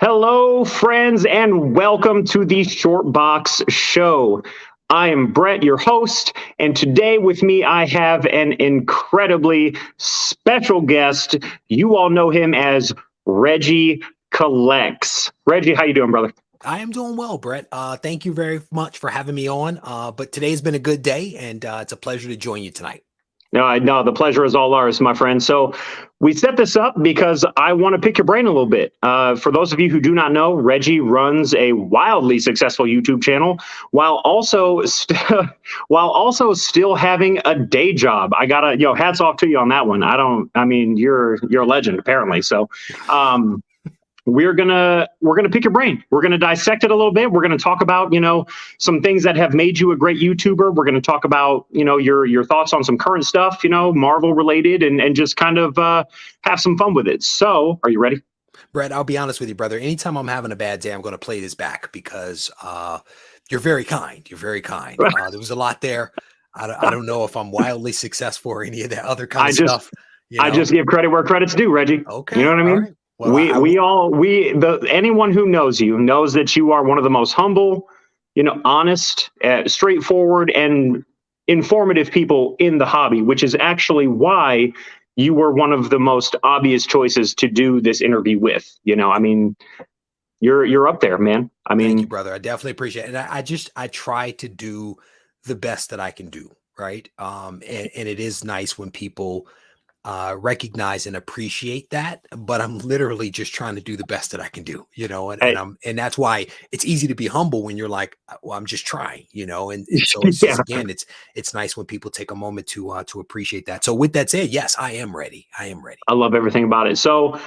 Hello, friends, and welcome to the Shortbox Show. I am Brett, your host, and today with me I have an incredibly special guest. You all know him as Reggie Collects. Reggie, how you doing, brother? I am doing well, Brett. Thank you very much for having me on. But today's been a good day, and it's a pleasure to join you tonight. No, the pleasure is all ours, my friend. So we set this up because I want to pick your brain a little bit. For those of you who do not know, Reggie runs a wildly successful YouTube channel while also still having a day job. I gotta, hats off to you on that one. I mean, you're a legend apparently. So, we're gonna pick your brain. We're gonna dissect it a little bit. We're gonna talk about some things that have made you a great YouTuber. We're gonna talk about your thoughts on some current stuff, Marvel related, and just kind of have some fun with it. So, are you ready? Brett, I'll be honest with you, brother. Anytime I'm having a bad day, I'm going to play this back because you're very kind. You're very kind. There was a lot there. I don't know if I'm wildly successful or any of that other kind I of just stuff. I just give credit where credit's due, Reggie. You know Okay. what I All mean? right. Well, Anyone who knows you knows that you are one of the most humble, honest, straightforward, and informative people in the hobby, which is actually why you were one of the most obvious choices to do this interview with. I mean, you're up there, man. I thank you, mean, brother. I definitely appreciate it. And I try to do the best that I can do. Right. And it is nice when people recognize and appreciate that, but I'm literally just trying to do the best that I can do, and that's why it's easy to be humble when you're like, well, I'm just trying, and so it's yeah, just, again, it's nice when people take a moment to appreciate that. So with that said, yes, I am ready. I am ready. I love everything about it. So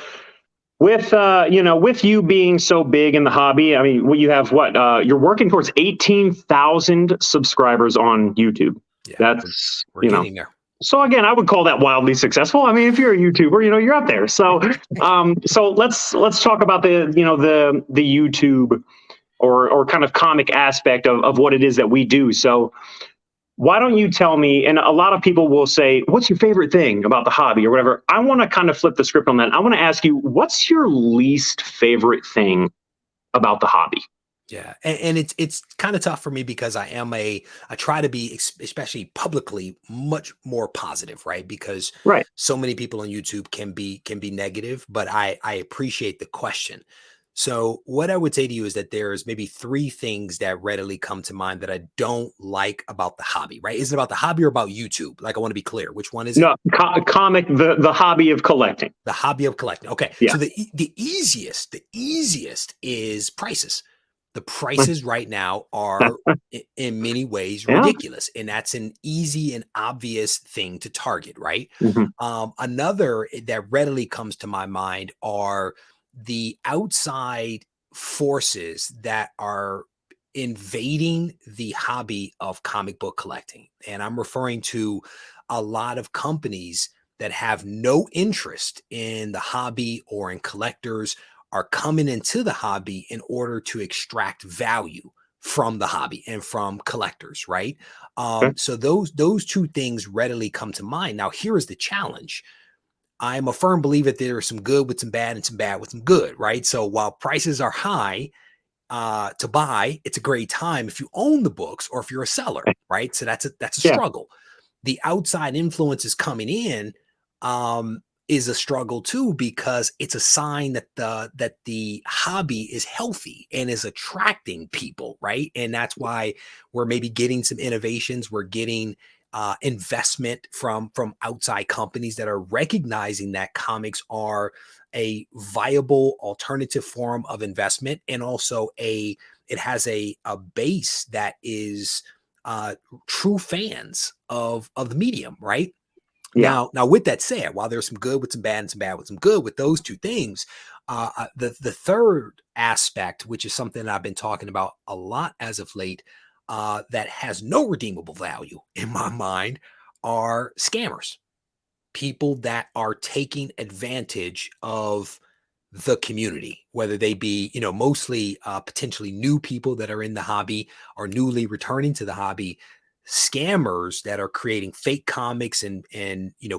with you being so big in the hobby, I mean, you have you're working towards 18,000 subscribers on YouTube. Yeah, That's we're getting there. so again, I would call that wildly successful. I mean, if you're a YouTuber, you're up there. So so let's talk about the YouTube or kind of comic aspect of what it is that we do. So why don't you tell me? And a lot of people will say, what's your favorite thing about the hobby or whatever? I want to kind of flip the script on that. I want to ask you, what's your least favorite thing about the hobby? Yeah, and it's kind of tough for me because I try to be especially publicly much more positive, right? Because Right. so many people on YouTube can be negative, but I appreciate the question. So what I would say to you is that there's maybe three things that readily come to mind that I don't like about the hobby, right? Is it about the hobby or about YouTube? Like, I want to be clear. Which one is it? No, comic, the hobby of collecting. The hobby of collecting. Okay. Yeah. So the easiest is prices. The prices right now are in many ways Yeah. ridiculous, and that's an easy and obvious thing to target, right? Mhm. Another that readily comes to my mind are the outside forces that are invading the hobby of comic book collecting. And I'm referring to a lot of companies that have no interest in the hobby or in collectors are coming into the hobby in order to extract value from the hobby and from collectors, right? Okay. So those two things readily come to mind. Now, here is the challenge. I'm a firm believer that there is some good with some bad and some bad with some good, right? So while prices are high to buy, it's a great time if you own the books or if you're a seller, right? So that's a Yeah. struggle. The outside influences coming in is a struggle too, because it's a sign that the hobby is healthy and is attracting people, right? And that's why we're maybe getting some innovations. We're getting investment from outside companies that are recognizing that comics are a viable alternative form of investment, and also it has a base that is true fans of the medium, right? Yeah. Now, with that said, while there's some good with some bad and some bad with some good with those two things, the third aspect, which is something I've been talking about a lot as of late, that has no redeemable value in my mind, are scammers. People that are taking advantage of the community, whether they be, mostly potentially new people that are in the hobby or newly returning to the hobby, scammers that are creating fake comics and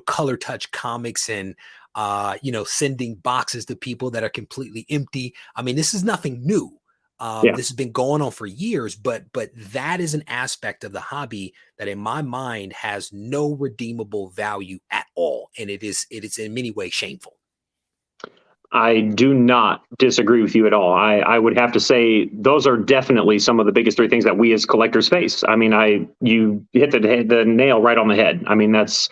color touch comics and sending boxes to people that are completely empty. I mean, this is nothing new. Yeah. This has been going on for years, but that is an aspect of the hobby that in my mind has no redeemable value at all. And it is in many ways shameful. I do not disagree with you at all. I would have to say those are definitely some of the biggest three things that we as collectors face. I mean, you hit the nail right on the head. I mean, that's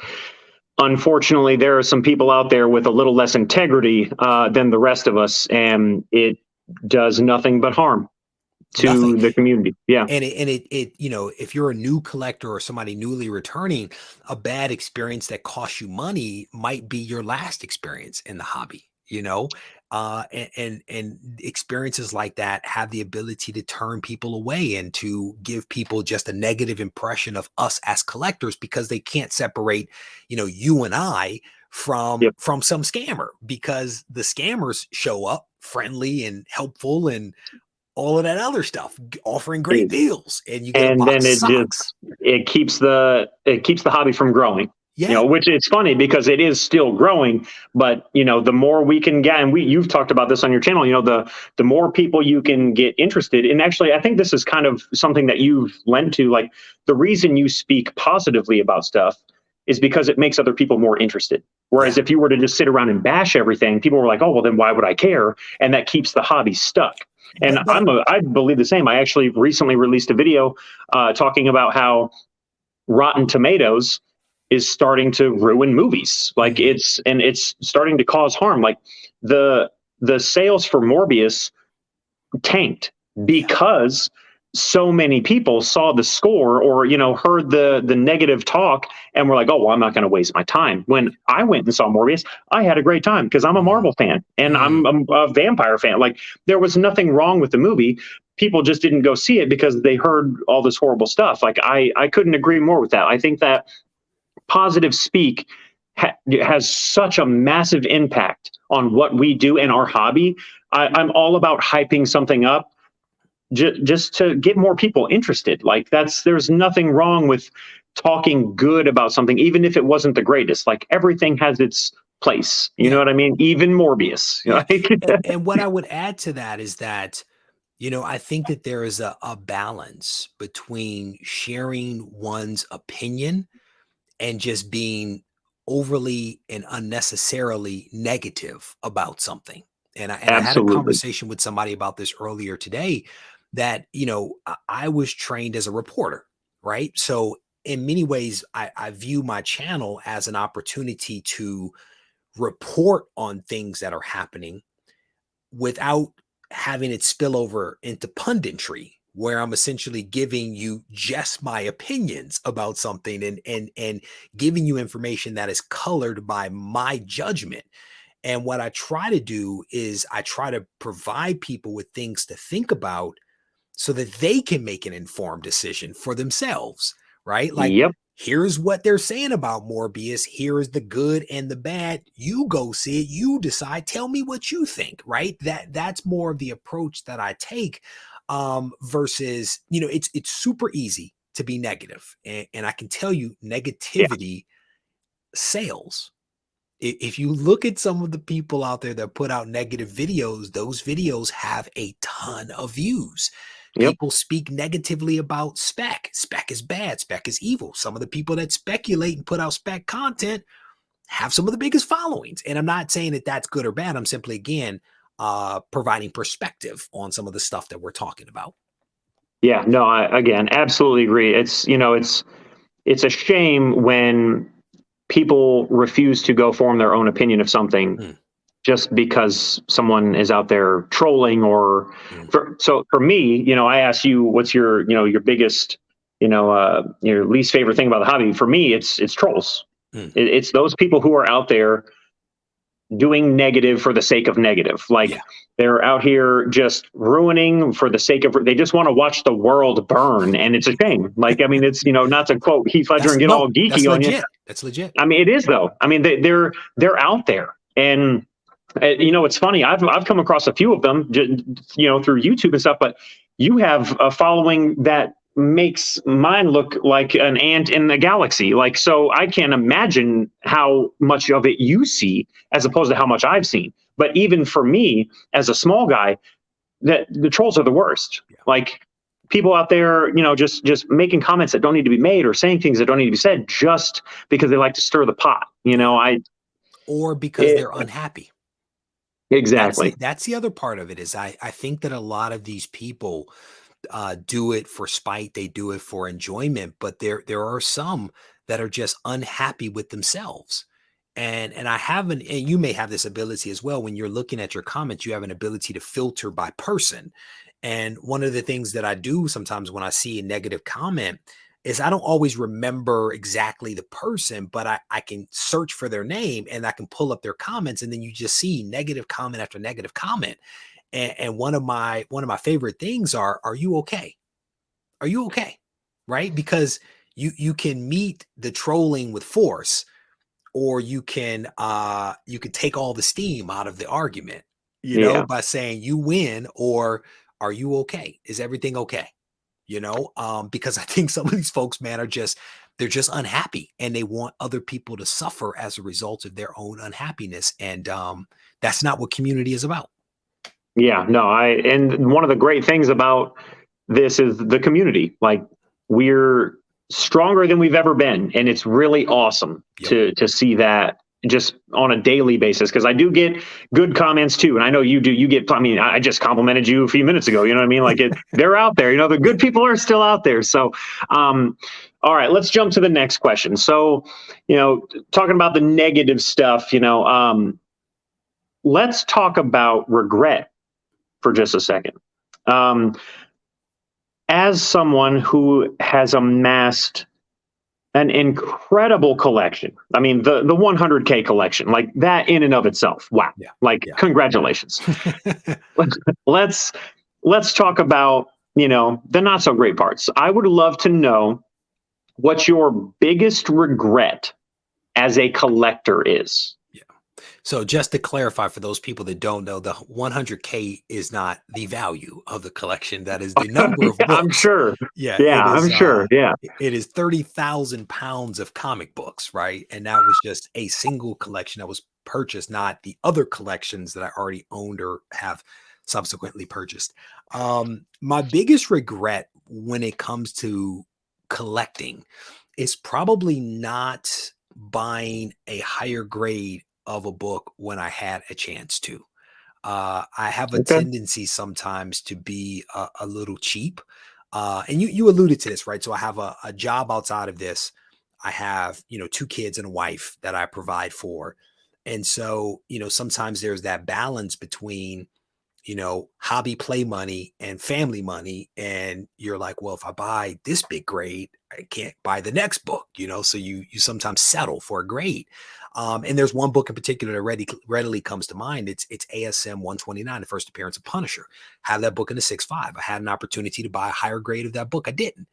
unfortunately there are some people out there with a little less integrity than the rest of us, and it does nothing but harm Nothing. to the community. Yeah. And if you're a new collector or somebody newly returning, a bad experience that costs you money might be your last experience in the hobby. And experiences like that have the ability to turn people away and to give people just a negative impression of us as collectors, because they can't separate, you and I from Yep. some scammer, because the scammers show up friendly and helpful and all of that other stuff, offering great deals, and you get a And box then of socks. it keeps the hobby from growing. Yeah. Which it's funny because it is still growing, but the more we can get, and you've talked about this on your channel, the more people you can get interested. And actually, I think this is kind of something that you've lent to. Like, the reason you speak positively about stuff is because it makes other people more interested. Whereas if you were to just sit around and bash everything, people were like, oh, well, then why would I care? And that keeps the hobby stuck. And I believe the same. I actually recently released a video talking about how Rotten Tomatoes is starting to ruin movies. Like, it's starting to cause harm. Like, the sales for Morbius tanked because so many people saw the score or heard the negative talk and were like, oh, well, I'm not going to waste my time. When I went and saw Morbius, I had a great time because I'm a Marvel fan and I'm a vampire fan. Like, there was nothing wrong with the movie. People just didn't go see it because they heard all this horrible stuff. Like, I couldn't agree more with that. I think that positive speak has such a massive impact on what we do in our hobby. I'm all about hyping something up just to get more people interested. Like, there's nothing wrong with talking good about something, even if it wasn't the greatest. Like, everything has its place. You know what I mean? Even Morbius. And what I would add to that is that, I think that there is a balance between sharing one's opinion and just being overly and unnecessarily negative about something. And I had a conversation with somebody about this earlier today that, I was trained as a reporter, right? So in many ways, I view my channel as an opportunity to report on things that are happening without having it spill over into punditry, where I'm essentially giving you just my opinions about something and giving you information that is colored by my judgment. And what I try to do is I try to provide people with things to think about so that they can make an informed decision for themselves, right? Like, here's what they're saying about Morbius. Here is the good and the bad. You go see it. You decide. Tell me what you think, right? That's more of the approach that I take. Versus, it's super easy to be negative. And I can tell you negativity sells. If you look at some of the people out there that put out negative videos, those videos have a ton of views. People speak negatively about spec. Spec is bad. Spec is evil. Some of the people that speculate and put out spec content have some of the biggest followings. And I'm not saying that that's good or bad. I'm simply, again, providing perspective on some of the stuff that we're talking about. Yeah, no, I again absolutely agree. It's it's a shame when people refuse to go form their own opinion of something just because someone is out there trolling or so for me, I asked you what's your biggest, your least favorite thing about the hobby. For me, it's trolls. It's those people who are out there doing negative for the sake of negative. Like, they're out here just ruining for the sake of, they just want to watch the world burn. And it's a shame. Like, I mean, it's, not to quote Heath Ledger and get all geeky on you. That's legit. I mean, it is though. I mean, they're out there. And, it's funny. I've come across a few of them, through YouTube and stuff, but you have a following that makes mine look like an ant in the galaxy. Like, so I can't imagine how much of it you see as opposed to how much I've seen. But even for me as a small guy, that the trolls are the worst. Yeah. Like, people out there, just making comments that don't need to be made or saying things that don't need to be said just because they like to stir the pot. Or because It, they're unhappy. exactly. That's the other part of it is I think that a lot of these people do it for spite, they do it for enjoyment, but there are some that are just unhappy with themselves. And I haven't, and you may have this ability as well. When you're looking at your comments, you have an ability to filter by person. And one of the things that I do sometimes when I see a negative comment is I don't always remember exactly the person, but I can search for their name and I can pull up their comments, and then you just see negative comment after negative comment. And one of my favorite things are you okay? Are you okay? Right? Because you can meet the trolling with force, or you could take all the steam out of the argument, Yeah. by saying you win, or are you okay? Is everything okay? Because I think some of these folks, man, they're just unhappy and they want other people to suffer as a result of their own unhappiness. And that's not what community is about. Yeah. No, and one of the great things about this is the community. Like, we're stronger than we've ever been, and it's really awesome Yep. to see that just on a daily basis, because I do get good comments too, and I know you do. You get, I mean, I just complimented you a few minutes ago, you know what I mean? Like, they're out there, the good people are still out there. So all right, let's jump to the next question. So, talking about the negative stuff, let's talk about regret for just a second. As someone who has amassed an incredible collection, I mean, the 100K collection, like that in and of itself, wow! Yeah. Like, Yeah. congratulations. let's let's talk about the not so great parts. I would love to know what your biggest regret as a collector is. So just to clarify for those people that don't know, the 100K is not the value of the collection. That is the number of I'm books. sure. Yeah, Yeah, I'm sure. Yeah. it is 30,000 pounds of comic books, right? And that was just a single collection that was purchased, not the other collections that I already owned or have subsequently purchased. My biggest regret when it comes to collecting is probably not buying a higher grade of a book when I had a chance to. I have a Okay. tendency sometimes to be a little cheap. And you alluded to this, right? So I have a job outside of this. I have, two kids and a wife that I provide for. And so, sometimes there's that balance between, hobby play money and family money. And you're like, well, if I buy this big grade, I can't buy the next book, so you sometimes settle for a grade. And there's one book in particular that readily comes to mind. It's ASM 129, the first appearance of Punisher. Have that book in the 6.5. I had an opportunity to buy a higher grade of that book. I didn't.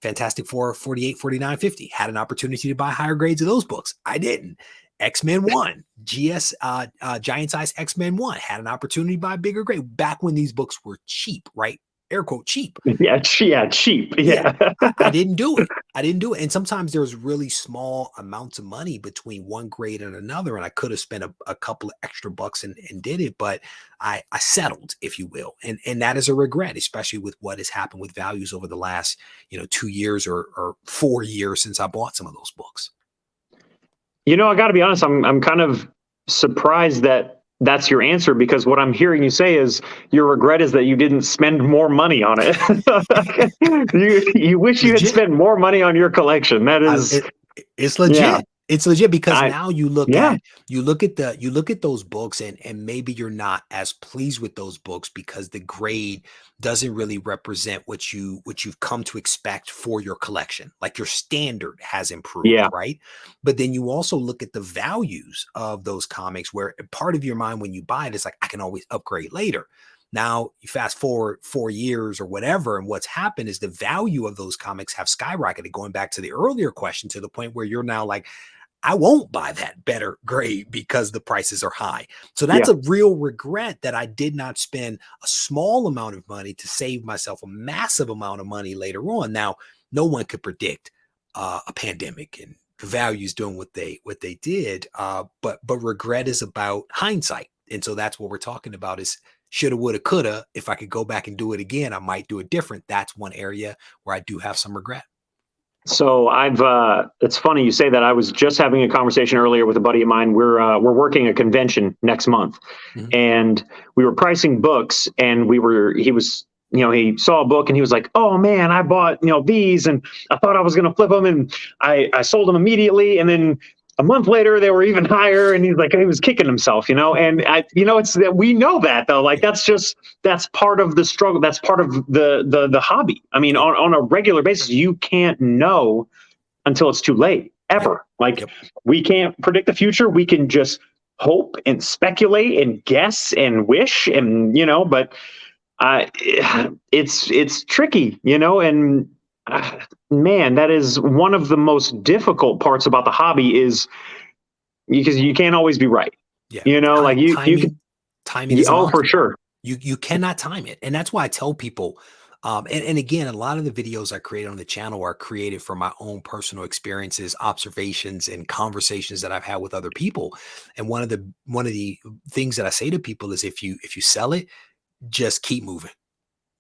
Fantastic Four 48, 49, 50. Had an opportunity to buy higher grades of those books. I didn't. X-Men 1, Giant Size X-Men 1, had an opportunity to buy a bigger grade back when these books were cheap, right? Air quote cheap. Yeah, cheap. Yeah, Yeah. I didn't do it. I didn't do it. And sometimes there's really small amounts of money between one grade and another. And I could have spent a couple of extra bucks and did it, but I settled, if you will. And that is a regret, especially with what has happened with values over the last, 2 years or 4 years since I bought some of those books. I got to be honest. I'm kind of surprised that that's your answer, because what I'm hearing you say is your regret is that you didn't spend more money on it. you wish you had Legit. spent more money on your collection. That is, It's legit. yeah. It's legit because I now you look yeah. at those books and maybe you're not as pleased with those books because the grade doesn't really represent what you've come to expect for your collection. Like your standard has improved, Yeah. right? But then you also look at the values of those comics where part of your mind when you buy it is like, I can always upgrade later. Now you fast forward 4 years or whatever, and what's happened is the value of those comics have skyrocketed. Going back to the earlier question, to the point where you're now like, I won't buy that better grade because the prices are high. So that's Yeah. a real regret that I did not spend a small amount of money to save myself a massive amount of money later on. Now, no one could predict a pandemic and the values doing what they did. But regret is about hindsight. And so that's what we're talking about is shoulda, woulda, coulda. If I could go back and do it again, I might do it different. That's one area where I do have some regret. So it's funny you say that. I was just having a conversation earlier with a buddy of mine. We're working a convention next month, Mhm. and we were pricing books, and he was, he saw a book and he was like, oh man, I bought, these, and I thought I was going to flip them, and I sold them immediately. And then a month later they were even higher, and he was kicking himself, and it's that we know that though, like Yeah. that's part of the struggle. That's part of the hobby. I mean, Yep. on a regular basis, you can't know until it's too late, Yep. ever. Like, Yep. we can't predict the future. We can just hope and speculate and guess and wish, and but uh, it's tricky, and uh, man, that is one of the most difficult parts about the hobby, is because you can't always be right. Yeah. Like you could. Timing is a Oh, for monster. sure. You cannot time it. And that's why I tell people, and again, a lot of the videos I create on the channel are created from my own personal experiences, observations, and conversations that I've had with other people. And one of the things that I say to people is if you sell it, just keep moving.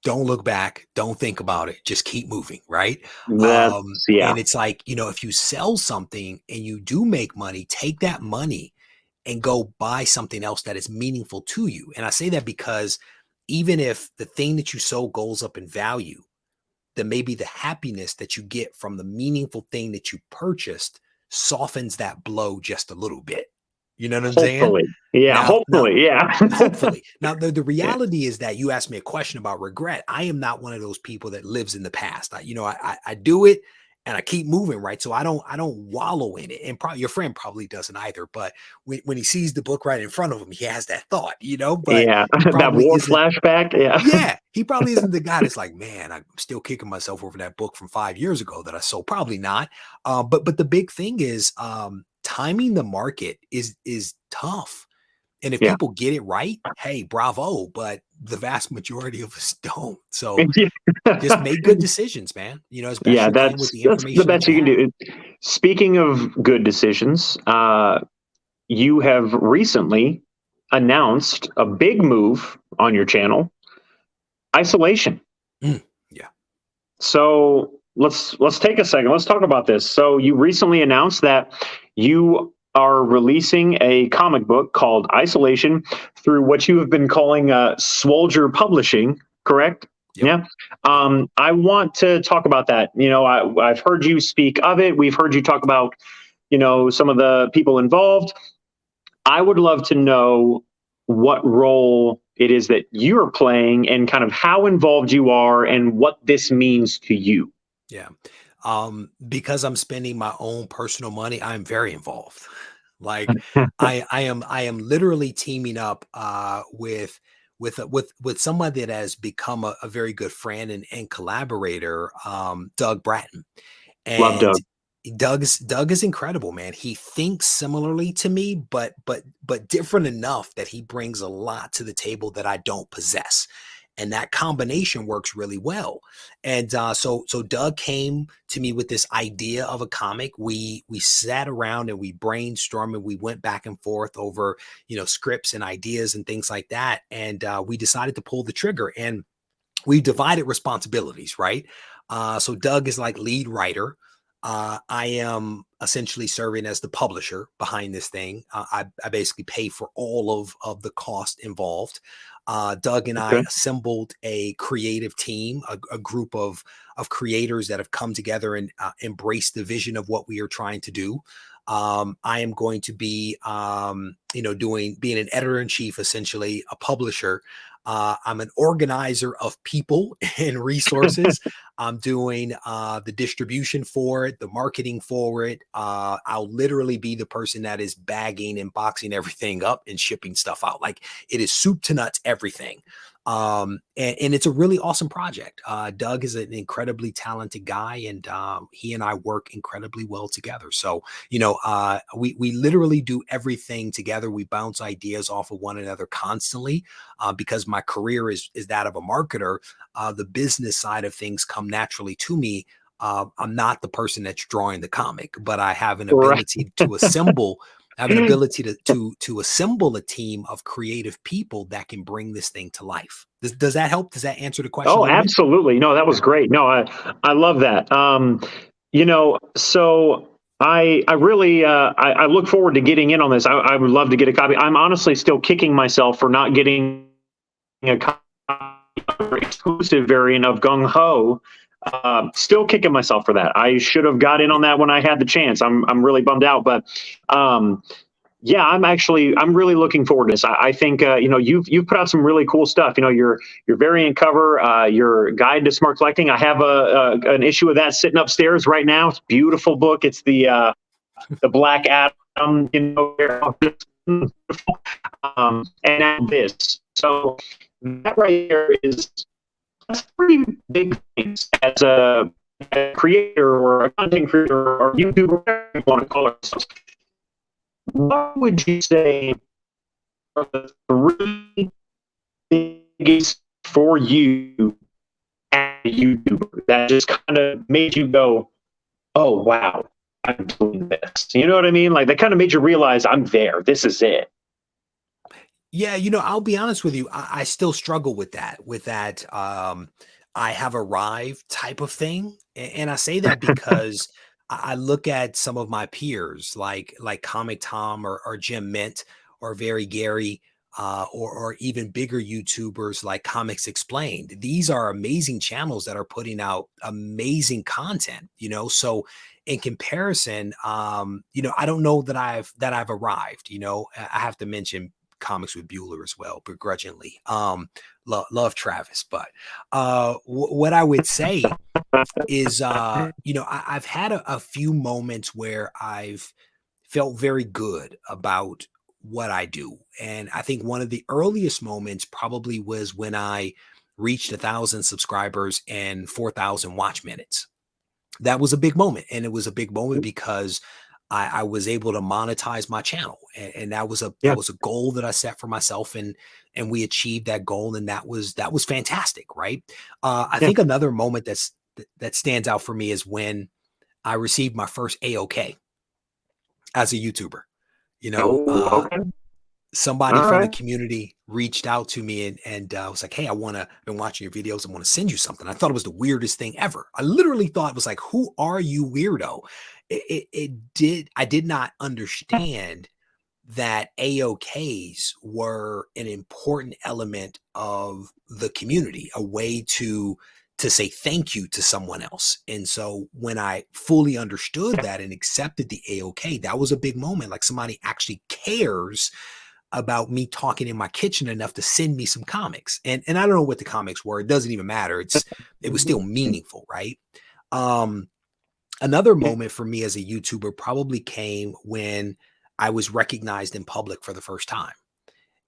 Don't look back. Don't think about it. Just keep moving, right? Yeah. And it's like, if you sell something and you do make money, take that money and go buy something else that is meaningful to you. And I say that because even if the thing that you sold goes up in value, then maybe the happiness that you get from the meaningful thing that you purchased softens that blow just a little bit. You know what I'm saying? Hopefully. Yeah. Now, Hopefully. Yeah. hopefully. Now, the Yeah. reality is that you asked me a question about regret. I am not one of those people that lives in the past. I do it and I keep moving, right? So I don't wallow in it. And probably your friend probably doesn't either. But when he sees the book right in front of him, he has that thought, but Yeah. he That probably war isn't. flashback. Yeah. Yeah, he probably isn't the guy that's like, man, I'm still kicking myself over that book from 5 years ago that I sold. Probably not. But the big thing is timing the market is tough. And if Yeah. people get it right, hey, bravo. But the vast majority of us don't. So just make good decisions, man. As best Yeah, you can with the that's the information that best you you can have. do. Speaking of good decisions, you have recently announced a big move on your channel, isolation. Mm, yeah. So let's take a second. Let's talk about this. So you recently announced that you are releasing a comic book called Isolation through what you have been calling Swolger Publishing, correct? Yep. Yeah. Yep. I want to talk about that. I've heard you speak of it. We've heard you talk about, some of the people involved. I would love to know what role it is that you're playing and kind of how involved you are and what this means to you. Yeah. Because I'm spending my own personal money, I'm very involved. Like I am literally teaming up with someone that has become a very good friend and collaborator, Doug Bratton. Love And Doug. Doug is incredible, man. He thinks similarly to me, but different enough that he brings a lot to the table that I don't possess. And that combination works really well. And so Doug came to me with this idea of a comic. We sat around and we brainstormed and we went back and forth over scripts and ideas and things like that. And we decided to pull the trigger. And we divided responsibilities, right? So Doug is like lead writer. I am essentially serving as the publisher behind this thing. I basically pay for all of the cost involved. Doug and I Okay. assembled a creative team, a group of creators that have come together and embraced the vision of what we are trying to do. I am going to be, being an editor in chief, essentially a publisher. I'm an organizer of people and resources. I'm doing the distribution for it, the marketing for it. I'll literally be the person that is bagging and boxing everything up and shipping stuff out. Like it is soup to nuts, everything. And it's a really awesome project. Doug is an incredibly talented guy, and he and I work incredibly well together. So, we literally do everything together. We bounce ideas off of one another constantly, because my career is that of a marketer. The business side of things come naturally to me. I'm not the person that's drawing the comic, but I have an Right. ability to assemble. I have an ability to assemble a team of creative people that can bring this thing to life. Does that help? Does that answer the question a Oh, little bit? absolutely. No, that was great. No, I love that. So I really I look forward to getting in on this. I would love to get a copy. I'm honestly still kicking myself for not getting a copy of the exclusive variant of Gung Ho. Still kicking myself for that. I should have got in on that when I had the chance. I'm really bummed out, but yeah, I'm really looking forward to this. I think you've put out some really cool stuff. Your variant cover, your guide to smart collecting. I have an issue of that sitting upstairs right now. It's a beautiful book. It's the Black Adam. And now this. So that right there is that's pretty big things as a creator or a content creator or YouTuber, whatever you want to call it. What would you say are the three biggest for you as a YouTuber that just kind of made you go, oh, wow, I'm doing this? You know what I mean? Like that kind of made you realize I'm there. This is it. Yeah, I'll be honest with you. I still struggle with that. I have arrived type of thing. And I say that because I look at some of my peers like Comic Tom or Jim Mint or Very Gary, or even bigger YouTubers like Comics Explained. These are amazing channels that are putting out amazing content, so in comparison, I don't know that I've arrived. I have to mention Comics with Bueller as well, begrudgingly. Love Travis, but what I would say is, I've had a few moments where I've felt very good about what I do, and I think one of the earliest moments probably was when I reached 1,000 subscribers and 4,000 watch minutes. That was a big moment, and it was a big moment because I was able to monetize my channel, and that was a Yeah. goal that I set for myself, and we achieved that goal, and that was fantastic, right? I Yeah. think another moment that stands out for me is when I received my first AOK as a YouTuber. You know, Oh, uh, okay. Somebody All from the right. community reached out to me and was like, "Hey, been watching your videos. I want to send you something." I thought it was the weirdest thing ever. I literally thought it was like, "Who are you, weirdo?" I did not understand that AOKs were an important element of the community, a way to say thank you to someone else. And so when I fully understood that and accepted the AOK, that was a big moment. Like somebody actually cares about me talking in my kitchen enough to send me some comics. And I don't know what the comics were. It doesn't even matter. It was still meaningful, right? Um, Another moment for me as a YouTuber probably came when I was recognized in public for the first time.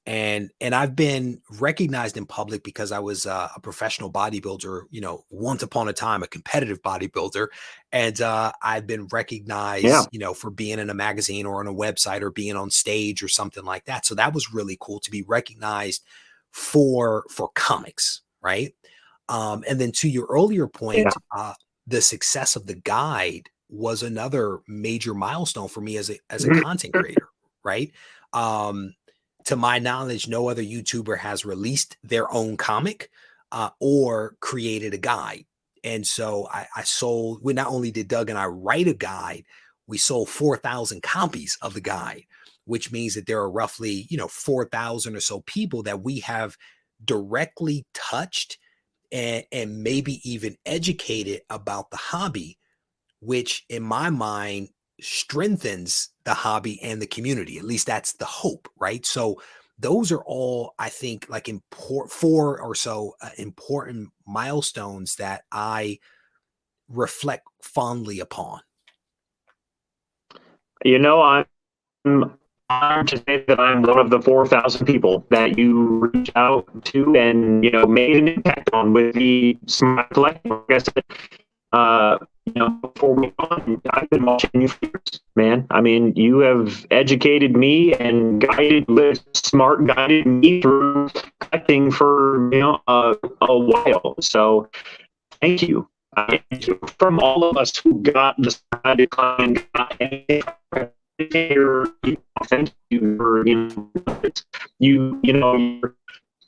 And I've been recognized in public because I was a professional bodybuilder, once upon a time, a competitive bodybuilder. And I've been Yeah. recognized, for being in a magazine or on a website or being on stage or something like that. So that was really cool to be recognized for comics, right? And then to your earlier Yeah. point, the success of the guide was another major milestone for me as a content creator, right? Um, to my knowledge, no other YouTuber has released their own comic or created a guide. And so I sold, well, not only did Doug and I write a guide, we sold 4,000 copies of the guide, which means that there are roughly, 4,000 or so people that we have directly touched and maybe even educated about the hobby, which in my mind strengthens the hobby and the community. At least that's the hope, right? So those are all, I think, like four or so important milestones that I reflect fondly upon. You know, I'm honored to say that I'm one of the 4,000 people that you reached out to and, made an impact on with the Smart Collective. Like I said, before we go on, I've been watching you for years, man. I mean, you have educated me and guided me through collecting for, a while. So thank you. From all of us who got the side decline, thank you for,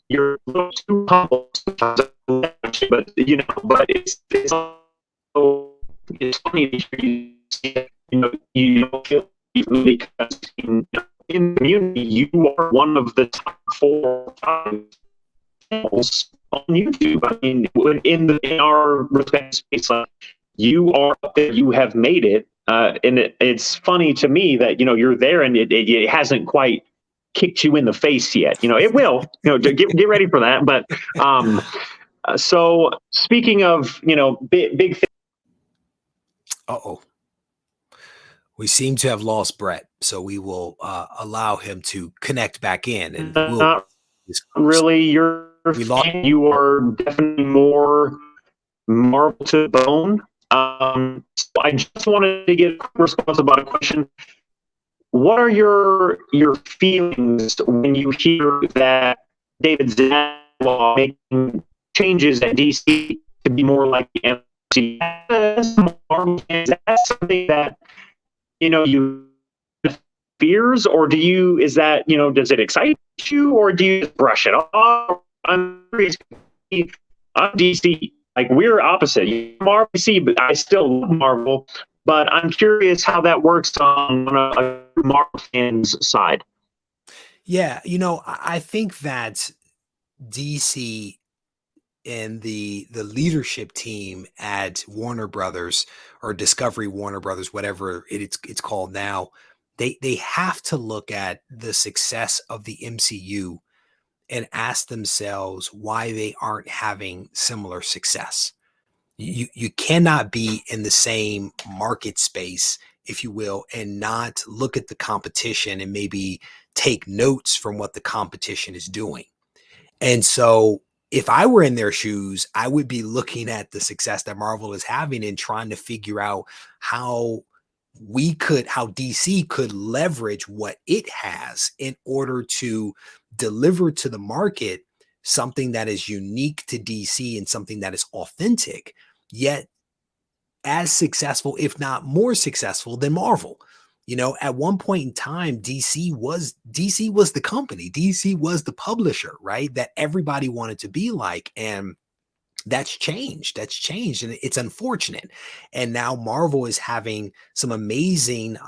you're a little too humble sometimes, but it's so it's funny to hear you say that, you don't feel because in the community you are one of the top 4 or 5 channels on YouTube. I mean, in our respective space, like, you are up there, you have made it, and it's funny to me that you're there and it hasn't quite kicked you in the face yet. It will. Get ready for that. But so speaking of big things. Uh-oh. We seem to have lost Brett, so we will allow him to connect back in, and we'll really you are definitely more Marvel to the bone. So I just wanted to get a quick response about a question. What are your feelings when you hear that David Zaslav making changes at DC to be more like the MCU? Is that something that you fears, or is that does it excite you, or do you just brush it off? I'm curious. I'm DC. Like, we're opposite. You're Marvel DC, but I still love Marvel. But I'm curious how that works on a Marvel fan's side. Yeah, I think that DC and the leadership team at Warner Brothers, or Discovery Warner Brothers, whatever it's called now, they have to look at the success of the MCU and ask themselves why they aren't having similar success. You cannot be in the same market space, if you will, and not look at the competition and maybe take notes from what the competition is doing. And so if I were in their shoes, I would be looking at the success that Marvel is having and trying to figure out how DC could leverage what it has in order to deliver to the market something that is unique to DC and something that is authentic, yet as successful, if not more successful than Marvel. At one point in time, DC was the company, DC was the publisher, right? That everybody wanted to be like. And that's changed. And it's unfortunate. And now Marvel is having some amazing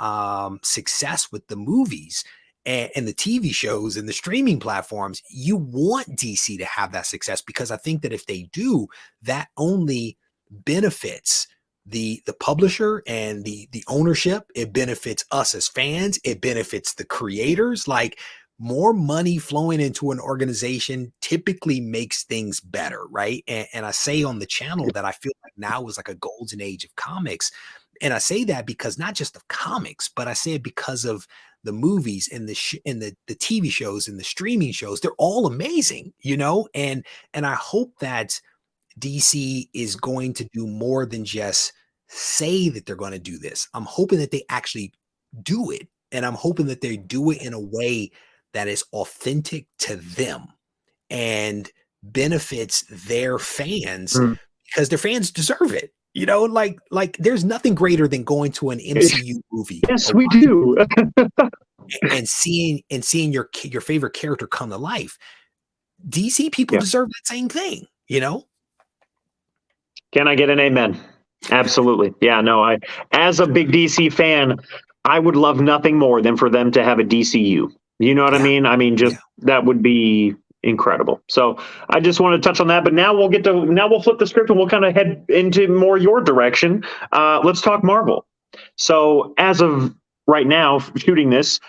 success with the movies and the TV shows and the streaming platforms. You want DC to have that success, because I think that if they do, that only benefits the publisher and the ownership. It benefits us as fans. It benefits the creators. Like, more money flowing into an organization typically makes things better, right? And I say on the channel that I feel like now is like a golden age of comics. And I say that because not just of comics, but I say it because of the movies and the TV shows and the streaming shows. They're all amazing, and I hope that DC is going to do more than just say that they're going to do this. I'm hoping that they actually do it. And I'm hoping that they do it in a way that is authentic to them and benefits their fans, because their fans deserve it. Like there's nothing greater than going to an MCU movie. Yes, we do. and seeing your favorite character come to life. DC people deserve that same thing, Can I get an amen? Absolutely. Yeah, no, as a big DC fan, I would love nothing more than for them to have a DCU. You know what I mean? I mean, that would be incredible. So I just want to touch on that, but now we'll flip the script and we'll kind of head into more your direction. Let's talk Marvel. So as of right now, shooting this,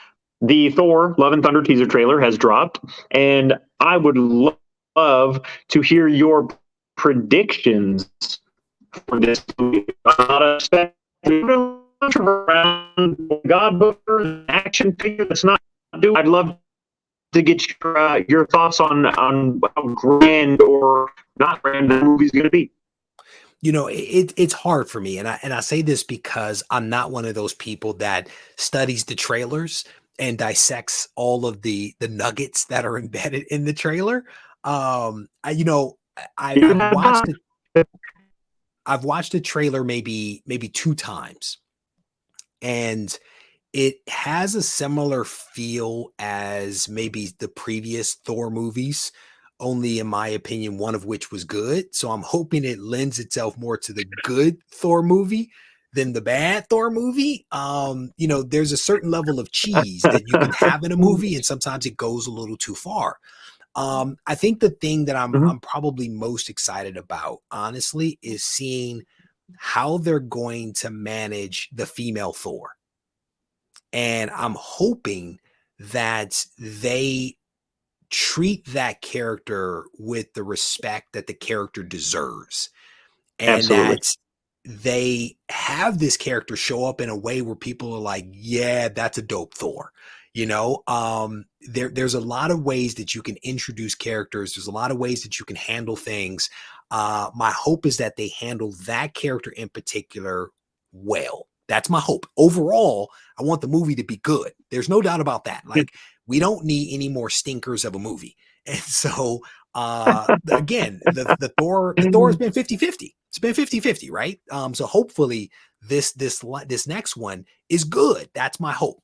the Thor Love and Thunder teaser trailer has dropped, and I would love to hear your predictions for this movie. Around God Booker, action figure that's not do. I'd love to get your thoughts on how grand or not grand the movie's going to be. It's hard for me, and I say this because I'm not one of those people that studies the trailers and dissects all of the nuggets that are embedded in the trailer. I, you know, I, You I've have watched not. the I've watched the trailer maybe two times, and it has a similar feel as maybe the previous Thor movies, only in my opinion, one of which was good. So I'm hoping it lends itself more to the good Thor movie than the bad Thor movie. There's a certain level of cheese that you can have in a movie, and sometimes it goes a little too far. I think the thing that I'm Mhm. probably most excited about, honestly, is seeing how they're going to manage the female Thor. And I'm hoping that they treat that character with the respect that the character deserves, and Absolutely. that they have this character show up in a way where people are like, yeah, that's a dope Thor. There's a lot of ways that you can introduce characters. There's a lot of ways that you can handle things. My hope is that they handle that character in particular well. That's my hope. Overall, I want the movie to be good. There's no doubt about that. Like, we don't need any more stinkers of a movie. And so again, the Thor has been 50-50. It's been 50-50, right? So hopefully this next one is good. That's my hope.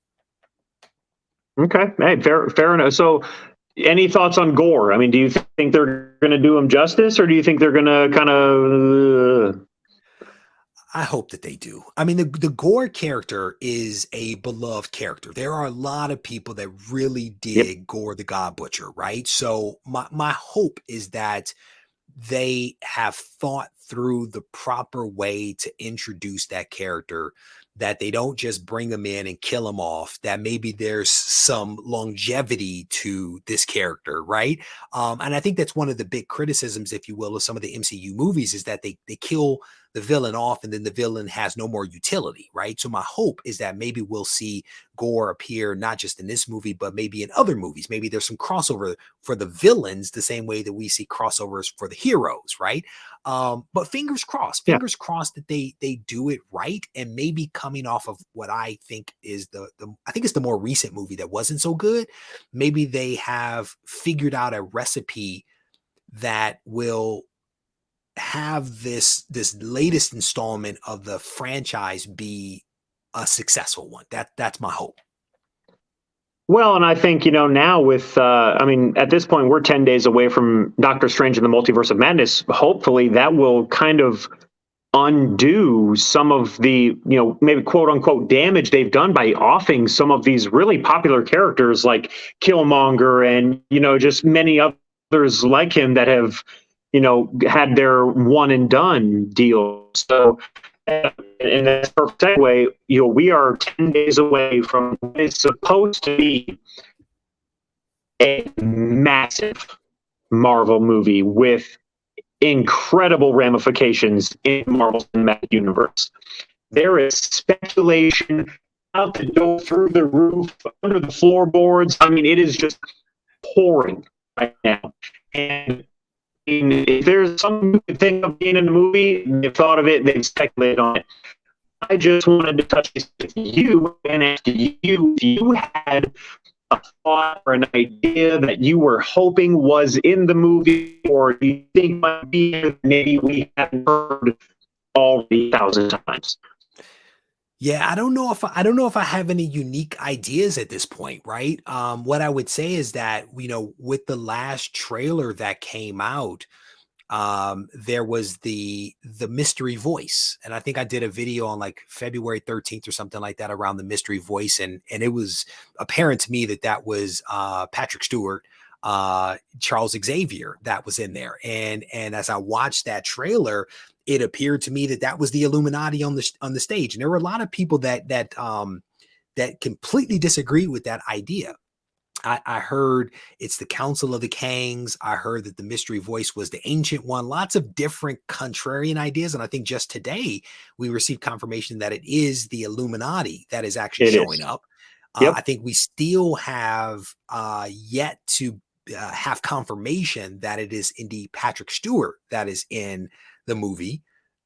Okay. Hey, fair enough. So, any thoughts on Gore? I mean, do you think they're going to do him justice, or do you think they're going to kind of? I hope that they do. I mean, the Gore character is a beloved character. There are a lot of people that really Yep. dig Gore the God Butcher, right? So my hope is that they have thought through the proper way to introduce that character, that they don't just bring him in and kill him off, that maybe there's some longevity to this character, right? And I think that's one of the big criticisms, if you will, of some of the MCU movies, is that they kill the villain off and then the villain has no more utility, right? So my hope is that maybe we'll see Gore appear not just in this movie, but maybe in other movies. Maybe there's some crossover for the villains, the same way that we see crossovers for the heroes, right? But Yeah. fingers crossed that they do it right, and maybe coming off of what I think is the I think it's the more recent movie that wasn't so good. Maybe they have figured out a recipe that will have this latest installment of the franchise be a successful one. That's my hope. Well, and I think, now with, I mean, at this point, we're 10 days away from Doctor Strange and the Multiverse of Madness. Hopefully, that will kind of undo some of the, maybe quote unquote damage they've done by offing some of these really popular characters like Killmonger and, just many others like him that have, had their one and done deal. So, in that perfect segue, we are 10 days away from what is supposed to be a massive Marvel movie with incredible ramifications in Marvel's cinematic universe. There is speculation out the door, through the roof, under the floorboards. I mean, it is just pouring right now. And if there's something you could think of being in the movie, they've thought of it, they've speculated on it. I just wanted to touch base with you and ask you if you had a thought or an idea that you were hoping was in the movie, or you think might be here, maybe we haven't heard already 1,000 times. Yeah, I don't know if I have any unique ideas at this point, right? What I would say is that, with the last trailer that came out, there was the mystery voice, and I think I did a video on like February 13th or something like that around the mystery voice, and it was apparent to me that that was Patrick Stewart, Charles Xavier, that was in there. And as I watched that trailer, it appeared to me that that was the Illuminati on the stage, and there were a lot of people that completely disagreed with that idea. I heard it's the Council of the Kangs. I heard that the mystery voice was the Ancient One. Lots of different contrarian ideas. And I think just today we received confirmation that it is the Illuminati that is actually It showing is. up. I Yep. think we still have yet to have confirmation that it is indeed Patrick Stewart that is in the movie.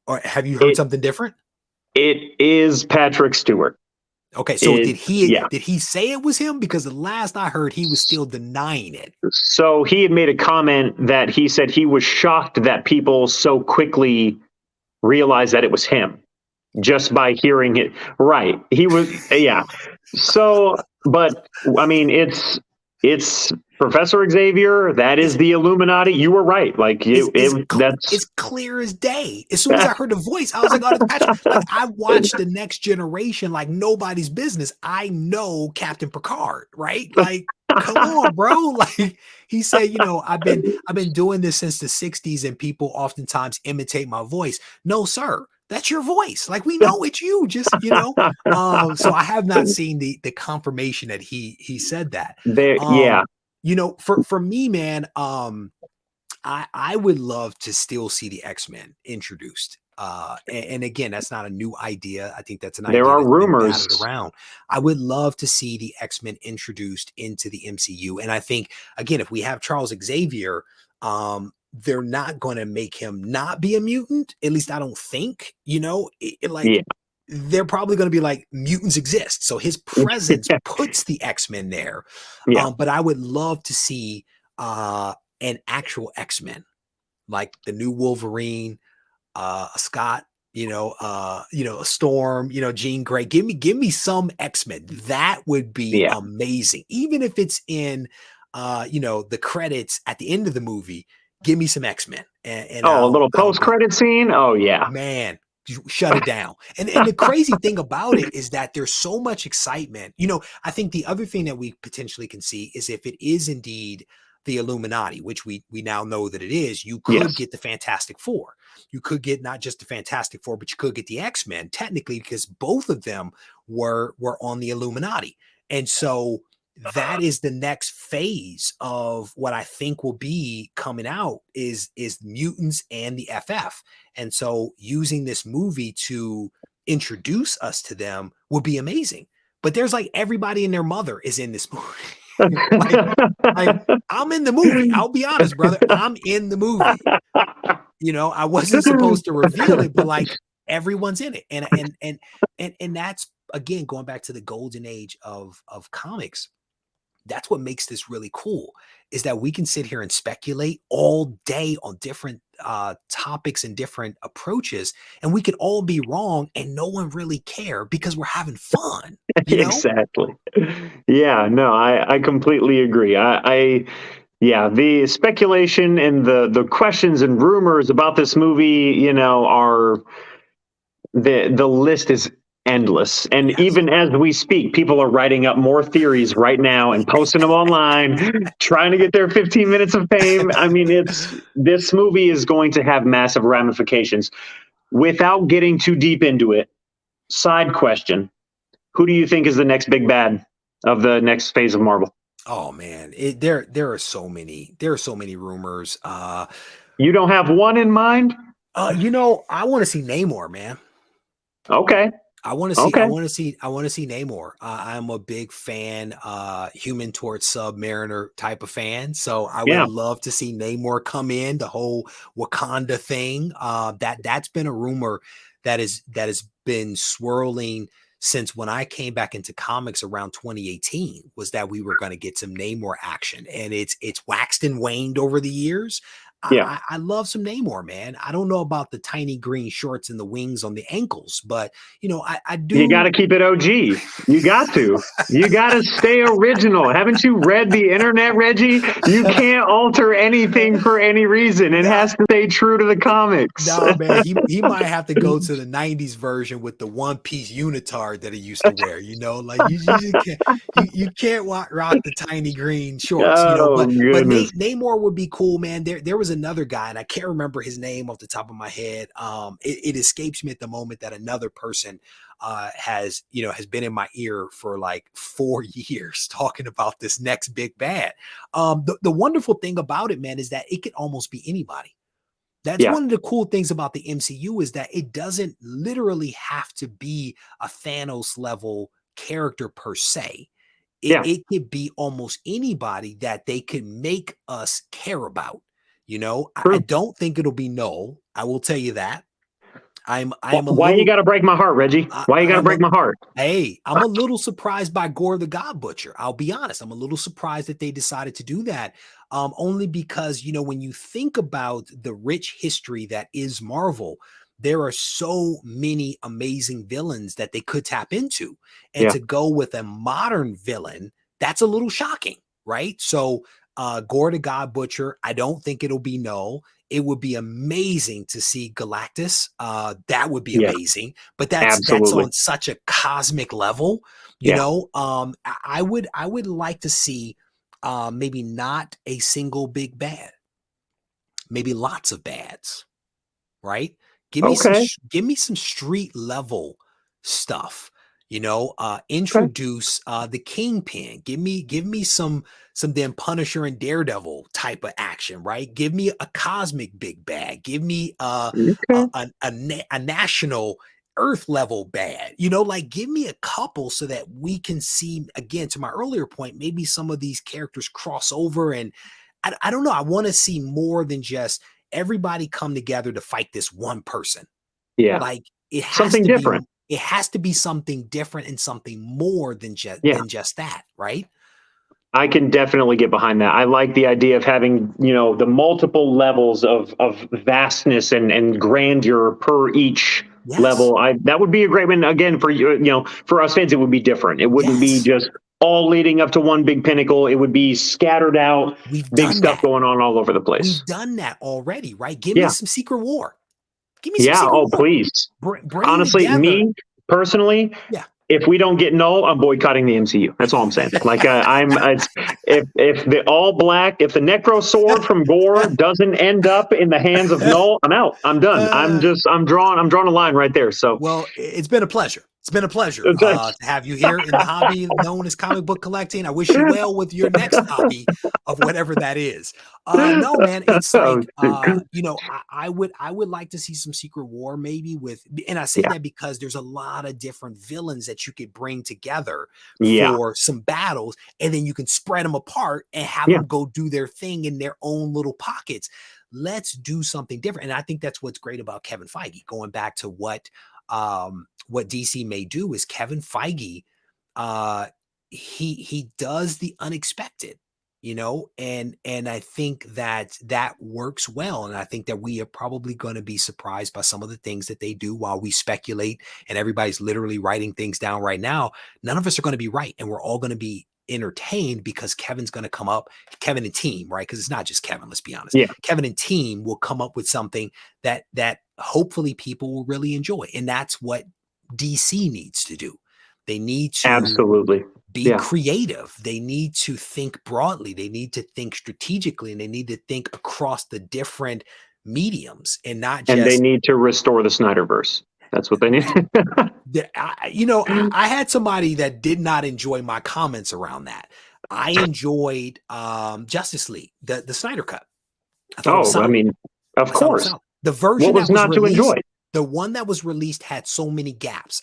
Or have you heard It something different? it is Patrick Stewart. Okay, so It Yeah. did he say it was him? Because the last I heard, he was still denying it. So he had made a comment that he said he was shocked that people so quickly realized that it was him just by hearing it. Right. He was, yeah. So, but I mean, it's Professor Xavier. That is It's the Illuminati. You were right. Like it's clear as day. As soon as I heard the voice, I was like, "Oh, that's Patrick." Like I watched the Next Generation like nobody's business. I know Captain Picard, right? Like, come on, bro. Like he said, I've been doing this since the '60s, and people oftentimes imitate my voice. No, sir. That's your voice. Like we know it's you. Just. So I have not seen the confirmation that he said that. there. Um, Yeah. for me, man, I would love to still see the X-Men introduced. And again, that's not a new idea. I think that's an There idea are that's been rumors. batted around. I would love to see the X-Men introduced into the MCU. And I think, again, if we have Charles Xavier, they're not going to make him not be a mutant. At least I don't think, Yeah. they're probably going to be like mutants exist. So his presence puts the X-Men there. Yeah. But I would love to see an actual X-Men, like the new Wolverine, a Scott, a Storm, Jean Grey. Give me some X-Men. That would be Yeah. amazing. Even if it's in the credits at the end of the movie, give me some X-Men. And Oh, a little I'll post be, credit scene. Oh yeah. man, shut it down. And the crazy thing about it is that there's so much excitement. I think the other thing that we potentially can see is if it is indeed the Illuminati, which we now know that it is, you could Yes. get the Fantastic Four. You could get not just the Fantastic Four, but you could get the X-Men technically because both of them were on the Illuminati. And so that is the next phase of what I think will be coming out is mutants and the FF. And so using this movie to introduce us to them would be amazing. But there's like everybody and their mother is in this movie. like I'm in the movie. I'll be honest, brother. I'm in the movie. I wasn't supposed to reveal it, but like everyone's in it. And that's again going back to the golden age of comics. That's what makes this really cool is that we can sit here and speculate all day on different topics and different approaches, and we could all be wrong and no one really care because we're having fun, Exactly. Yeah, no, I completely agree. Yeah, the speculation and the questions and rumors about this movie, are the list is endless. And Yes. even as we speak, people are writing up more theories right now and posting them online, trying to get their 15 minutes of fame. I mean, this movie is going to have massive ramifications. Without getting too deep into it, side question: who do you think is the next big bad of the next phase of Marvel? Oh man, there are so many rumors. You don't have one in mind? I want to see Namor, man. Okay. I Okay. want to see Namor. I'm a big fan, human towards Submariner type of fan. So I would Yeah. love to see Namor come in, the whole Wakanda thing. That's been a rumor that has been swirling since when I came back into comics around 2018, was that we were going to get some Namor action. And it's waxed and waned over the years. Yeah. I love some Namor, man. I don't know about the tiny green shorts and the wings on the ankles, but I You got do. to keep it OG. You got to. You got to stay original. Haven't you read the internet, Reggie? You can't alter anything for any reason. It has to stay true to the comics. No, man, he might have to go to the '90s version with the one piece unitard that he used to wear. Like you just can't you can't rock the tiny green shorts. Oh, But goodness. Namor would be cool, man. There was another guy, and I can't remember his name off the top of my head. It escapes me at the moment that another person has been in my ear for like 4 years talking about this next big bad. The wonderful thing about it, man, is that it could almost be anybody. That's Yeah. one of the cool things about the MCU is that it doesn't literally have to be a Thanos level character per se. Yeah. It could be almost anybody that they could make us care about. You know, I True. don't think it'll be Null. I will tell you that. I am a Why you little got to break my heart, Reggie? Why you got to I'm break my heart? hey, I'm a little surprised by Gore the God Butcher. I'll be honest. I'm a little surprised that they decided to do that. Only because, you know, when you think about the rich history that is Marvel, there are so many amazing villains that they could tap into. And Yeah. to go with a modern villain, that's a little shocking, right? So Gore the God Butcher, I don't think it'll be Null. It would be amazing to see Galactus. That would be Yeah. amazing, but that's Absolutely. on such a cosmic level, you Yeah. know. I would like to see maybe not a single big bad, maybe lots of bads, right? Okay. Give me some street level stuff. You know, Okay. introduce the Kingpin. Give me some damn Punisher and Daredevil type of action, right? Give me a cosmic big bad. Give me Okay. a national Earth level bad. You know, like give me a couple so that we can see again. To my earlier point, maybe some of these characters cross over, and I don't know. I want to see more than just everybody come together to fight this one person. Yeah. Like Something different. it has to be something different and something more Yeah. than just that, right? I can definitely get behind that. I like the idea of having, the multiple levels of vastness and grandeur per each Yes. level. That would be a great one. Again, for for us fans, it would be different. It wouldn't be Yes. just all leading up to one big pinnacle. It would be scattered out, We've big done stuff that. going on all over the place. We've done that already, right? Give me Yeah. some Secret War. Give me some Yeah. Secret Oh, War. please. Bring Honestly, together. me personally, Yeah. if we don't get Null, I'm boycotting the MCU. That's all I'm saying. Like if the all black, if the Necro sword from Gore doesn't end up in the hands of Null, I'm out. I'm done. Uh, I'm drawing a line right there. So Well, it's been a pleasure. It's been a pleasure that's to have you here in the hobby known as comic book collecting. I wish you well with your next hobby of whatever that is. No, man, it's oh, like I would like to see some Secret War maybe with, and I say yeah, that because there's a lot of different villains that you could bring together yeah, for some battles, and then you can spread them apart and have yeah, them go do their thing in their own little pockets. Let's do something different, and I think that's what's great about Kevin Feige. Going back to what DC may do is Kevin Feige, uh, he does the unexpected, you know, and I think that that works well, and I think that we are probably going to be surprised by some of the things that they do while we speculate, and everybody's literally writing things down right now. None of us are going to be right, and we're all going to be entertained because Kevin's going to come up, Kevin and team, right? Because it's not just Kevin, let's be honest. yeah. Kevin and team will come up with something that hopefully people will really enjoy. And that's what DC needs to do. They need to Absolutely. be Yeah, creative. They need to think broadly. They need to think strategically, and they need to think across the different mediums and not and they just need to restore the Snyderverse. That's what they need. I had somebody that did not enjoy my comments around that. I enjoyed Justice League, the Snyder cut. I thought it was Oh, I solid. mean, of I thought it was course. solid. The What version was that was not to enjoy? released, the one that was released had so many gaps.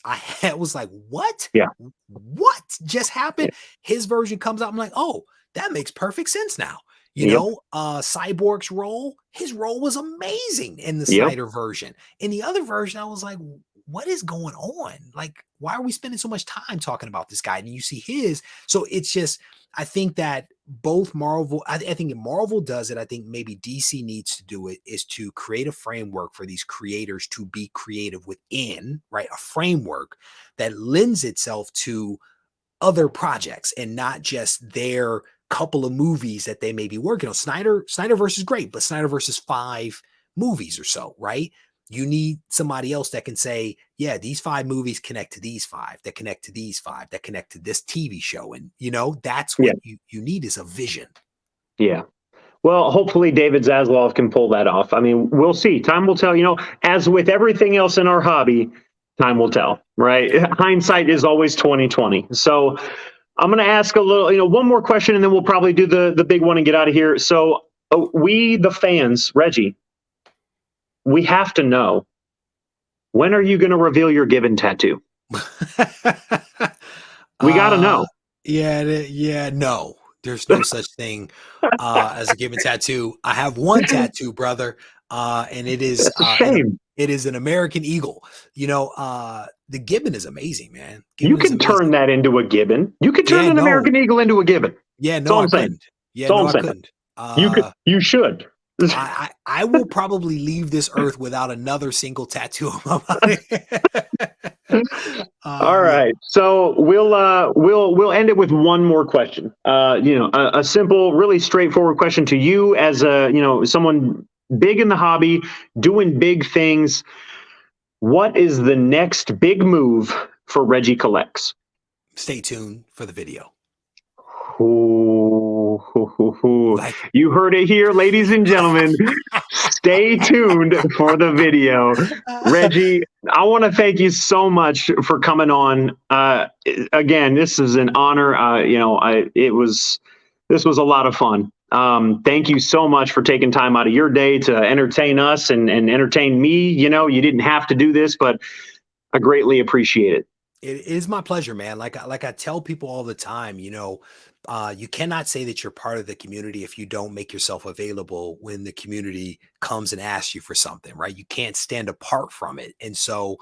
Was like, what? Yeah, What just happened? yeah. His version comes out. I'm like, oh, that makes perfect sense now. You Yep, know, Cyborg's role, his role was amazing in the yep. Snyder version. In the other version, I was like, what is going on? Like, why are we spending so much time talking about this guy? And you see his. So it's just, I think that both Marvel, I think if Marvel does it, I think maybe DC needs to do it, is to create a framework for these creators to be creative within, right? A framework that lends itself to other projects and not just their couple of movies that they may be working on. Snyderverse is great, but Snyderverse is 5 movies or so, right? You need somebody else that can say, yeah, these 5 movies connect to these 5, that connect to these 5, that connect to this TV show. And that's Yeah, what you need is a vision. yeah. Well, hopefully David Zaslav can pull that off. I mean, we'll see. Time will tell. As with everything else in our hobby, time will tell, right? Hindsight is always 2020. So I'm going to ask a little, one more question, and then we'll probably do the big one and get out of here. So we, the fans, Reggie, we have to know, when are you going to reveal your Given tattoo? We got to uh know. Yeah, yeah, no. There's no such thing as a gibbon tattoo. I have one tattoo, brother, and That's a shame. it is an American eagle. The gibbon is amazing, man. You Gibbon is can turn amazing. that into a gibbon. You could turn Yeah, an no. American eagle into a gibbon. Yeah, That's no, all I I'm saying. couldn't. Yeah, That's all no, I'm I saying. couldn't. You could. You should. I will probably leave this earth without another single tattoo on my body. All Yeah. right. So we'll end it with one more question. A simple, really straightforward question to you as someone big in the hobby, doing big things. What is the next big move for Reggie Collects? Stay tuned for the video. Ooh. Like, You heard it here, ladies and gentlemen. Stay tuned for the video. Reggie, I want to thank you so much for coming on. Again, this is an honor. This was a lot of fun. Thank you so much for taking time out of your day to entertain us and entertain me. You didn't have to do this, but I greatly appreciate it. it is my pleasure, man. Like I tell people all the time, you cannot say that you're part of the community if you don't make yourself available when the community comes and asks you for something, right? You can't stand apart from it. And so,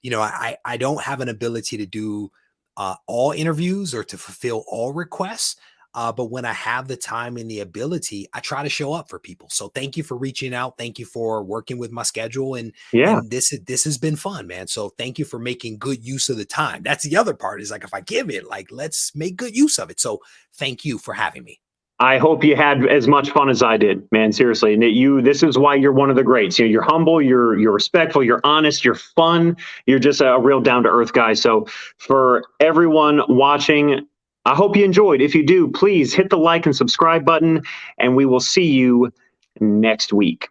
I don't have an ability to do all interviews or to fulfill all requests. But when I have the time and the ability, I try to show up for people. So thank you for reaching out. Thank you for working with my schedule. And Yeah. and this has been fun, man. So thank you for making good use of the time. That's the other part is like, if I give it, like, let's make good use of it. So thank you for having me. I hope you had as much fun as I did, man. Seriously, and this is why you're one of the greats. You're humble, you're respectful, you're honest, you're fun. You're just a real down to earth guy. So for everyone watching, I hope you enjoyed. If you do, please hit the like and subscribe button, and we will see you next week.